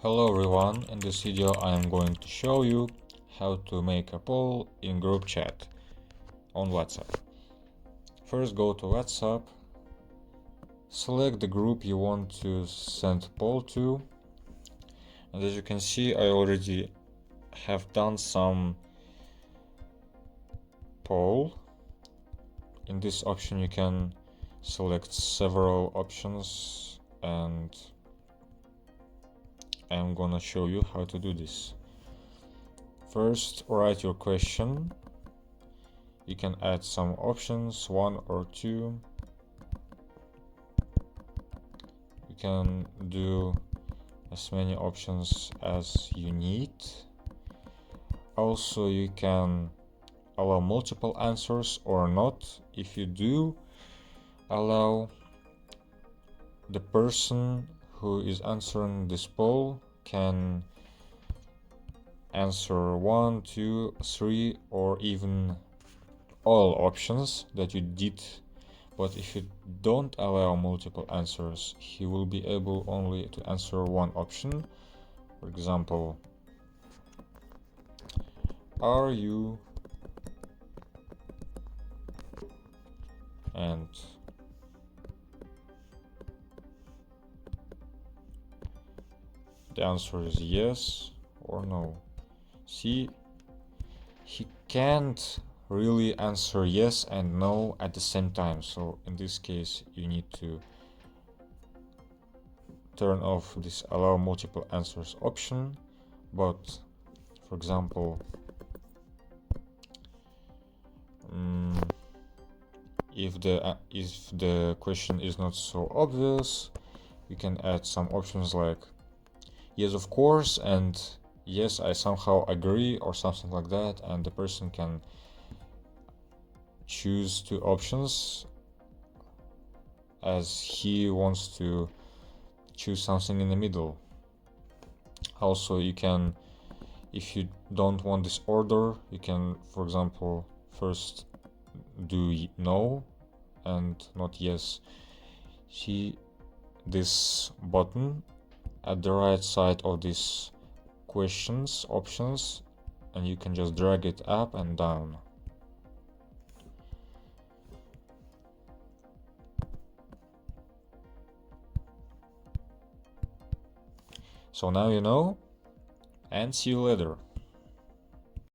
Hello everyone, in this video I am going to show you how to make a poll in group chat on WhatsApp. First go to WhatsApp, select the group you want to send poll to, and as you can see I already have done some poll. In this option you can select several options and I'm gonna show you how to do this. First, write your question. You can add some options, 1 or 2. You can do as many options as you need. Also, you can allow multiple answers or not. If you do allow, the person who is answering this poll can answer 1, 2, 3 or even all options that you did. But if you don't allow multiple answers, he will be able only to answer one option. For example, are you, and the answer is yes or no. See, he can't really answer yes and no at the same time, so in this case you need to turn off this allow multiple answers option. But for example, if the question is not so obvious, you can add some options like yes of course and yes I somehow agree or something like that, and the person can choose two options as he wants to choose something in the middle. Also, you can, if you don't want this order, you can, for example, first do no and not yes. See this button at the right side of this questions options, and you can just drag it up and down. So now you know, and see you later.